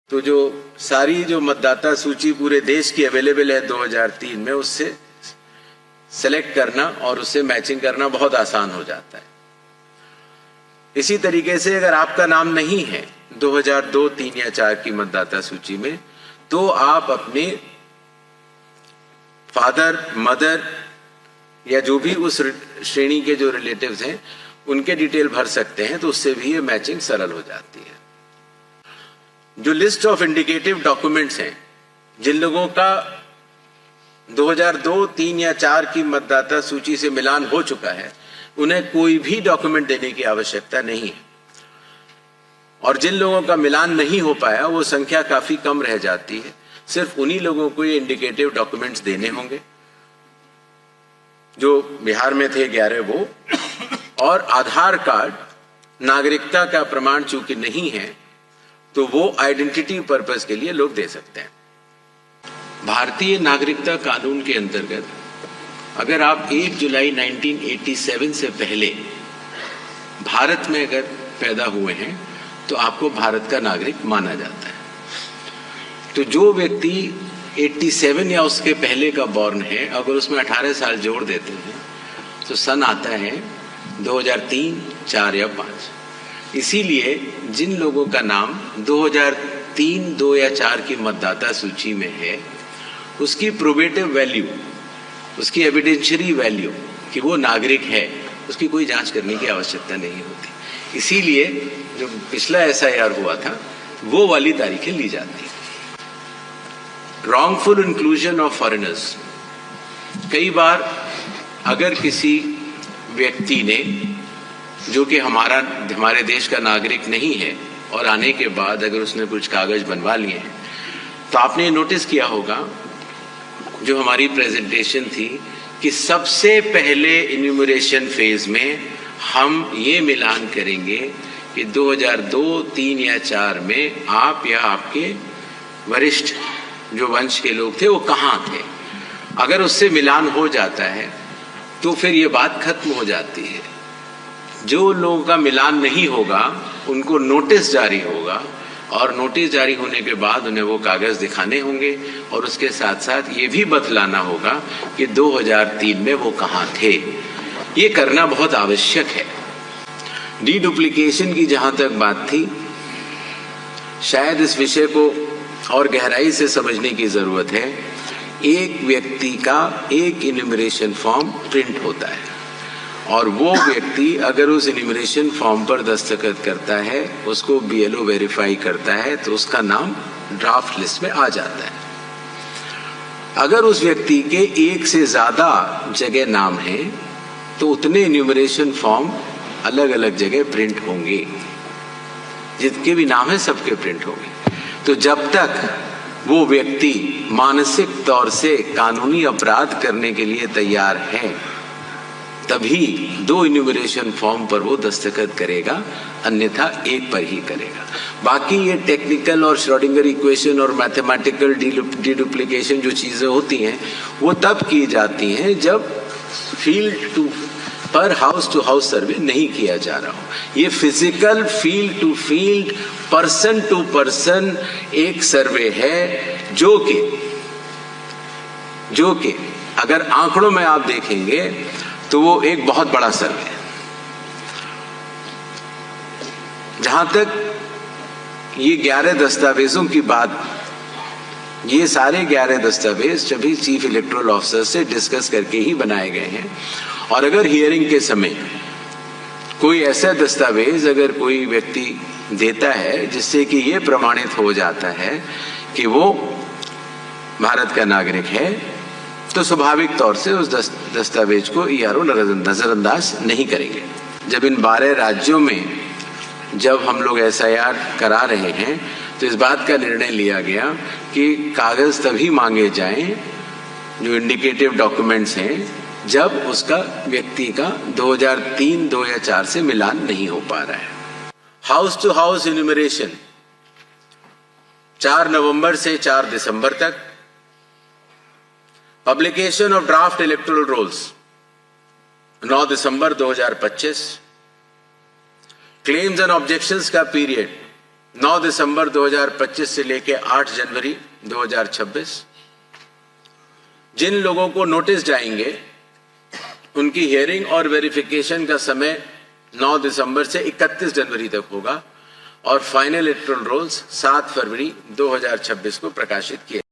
तो जो सारी जो मतदाता सूची पूरे देश की अवेलेबल है 2003 में, उससे सेलेक्ट करना और उससे मैचिंग करना बहुत आसान हो जाता है। इसी तरीके से अगर आपका नाम नहीं है 2002, 3 या 4 की मतदाता सूची में, तो आप अपने फादर, मदर या जो भी उस श्रेणी के जो रिलेटिव्स हैं उनके डिटेल भर सकते हैं, तो उससे भी ये मैचिंग सरल हो जाती है। जो लिस्ट ऑफ इंडिकेटिव डॉक्यूमेंट्स हैं, जिन लोगों का 2002, 3 या 4 की मतदाता सूची से मिलान हो चुका है, उन्हें कोई भी डॉक्यूमेंट देने की आवश्यकता नहीं है। और जिन लोगों का मिलान नहीं हो पाया, वो संख्या काफी कम रह जाती है। सिर्फ उन्हीं लोगों को ये इंडिकेटिव डॉक्यूमेंट्स देने होंगे जो बिहार में थे 11 वो, और आधार कार्ड, नागरिकता का प्रमाण चूंकि नहीं है तो वो आइडेंटिटी पर्पस के लिए लोग दे सकते हैं। भारतीय नागरिकता कानून के अंतर्गत अगर आप 1 जुलाई 1987 से पहले भारत में अगर पैदा हुए हैं तो आपको भारत का नागरिक माना जाता है। तो जो व्यक्ति 87 या उसके पहले का बॉर्न है, अगर उसमें 18 साल जोड़ देते हैं तो सन आता है 2003, 4 या 5। इसीलिए जिन लोगों का नाम 2003, 2 या 4 की मतदाता सूची में है, उसकी प्रोबेटिव वैल्यू, उसकी एविडेंशियरी वैल्यू कि वो नागरिक है, उसकी कोई जांच करने की आवश्यकता नहीं होती। इसीलिए जो पिछला SIR हुआ था वो वाली तारीखें ली जाती हैं। रॉन्गफुल इंक्लूजन ऑफ फॉरेनर्स, कई बार अगर किसी व्यक्ति ने, जो कि हमारे देश का नागरिक नहीं है, और आने के बाद अगर उसने कुछ कागज बनवा लिए हैं, तो आपने नोटिस किया होगा जो हमारी प्रेजेंटेशन थी कि सबसे पहले इन्यूमरेशन फेज में हम ये मिलान करेंगे कि 2002, 3 या 4 में आप या आपके वरिष्ठ जो वंश के लोग थे वो कहाँ थे। अगर उससे मिलान हो जाता है तो फिर ये बात खत्म हो जाती है। जो लोगों का मिलान नहीं होगा उनको नोटिस जारी होगा, और नोटिस जारी होने के बाद उन्हें वो कागज दिखाने होंगे, और उसके साथ साथ ये भी बतलाना होगा कि 2003 में वो कहाँ थे। ये करना बहुत आवश्यक है। डीडुप्लीकेशन की जहां तक बात थी, शायद इस विषय को और गहराई से समझने की जरूरत है। एक व्यक्ति का एक इन्यूमरेशन फॉर्म प्रिंट होता है, और वो व्यक्ति अगर उस इन्यूमरेशन फॉर्म पर दस्तखत करता है, उसको BLO वेरीफाई करता है, तो उसका नाम ड्राफ्ट लिस्ट में आ जाता है। अगर उस व्यक्ति के एक से ज्यादा जगह नाम है तो उतने इन्यूमरेशन फॉर्म अलग अलग जगह प्रिंट होंगे। जितने भी नाम है सबके प्रिंट होंगे। तो जब तक वो व्यक्ति मानसिक तौर से कानूनी अपराध करने के लिए तैयार है, तभी 2 इन्यूमरेशन फॉर्म पर वो दस्तखत करेगा, अन्यथा एक पर ही करेगा। बाकी ये टेक्निकल और श्रोडिंगर इक्वेशन और मैथमेटिकल डीडुप्लीकेशन जो चीजें होती हैं वो तब की जाती हैं जब फील्ड टू पर हाउस टू हाउस सर्वे नहीं किया जा रहा हो। ये physical field to field, person to person एक सर्वे है जो कि अगर आंकड़ों में आप देखेंगे तो वो एक बहुत बड़ा सर्वे है। जहां तक ये 11 दस्तावेजों की बात, ये सारे 11 दस्तावेज सभी चीफ इलेक्टोरल ऑफिसर से डिस्कस करके ही बनाए गए हैं। और अगर हियरिंग के समय कोई ऐसा दस्तावेज अगर कोई व्यक्ति देता है जिससे कि ये प्रमाणित हो जाता है कि वो भारत का नागरिक है, तो स्वाभाविक तौर से उस दस्तावेज को ERO नजरअंदाज नहीं करेंगे। जब इन 12 राज्यों में जब हम लोग SIR करा रहे हैं तो इस बात का निर्णय लिया गया कि कागज तभी मांगे जाएं जो इंडिकेटिव डॉक्यूमेंट्स हैं जब उसका व्यक्ति का 2003, 2 या 4 से मिलान नहीं हो पा रहा है। हाउस टू हाउस इन्यूमरेशन 4 नवंबर से 4 दिसंबर तक। Publication of draft electoral rolls 9 December 2025। Claims and objections का पीरियड 9 दिसंबर 2025 से लेकर 8 जनवरी 2026। जिन लोगों को नोटिस जाएंगे उनकी हियरिंग और वेरिफिकेशन का समय 9 दिसंबर से 31 जनवरी तक होगा और फाइनल इलेक्टोरल रोल्स 7 फरवरी 2026 को प्रकाशित किए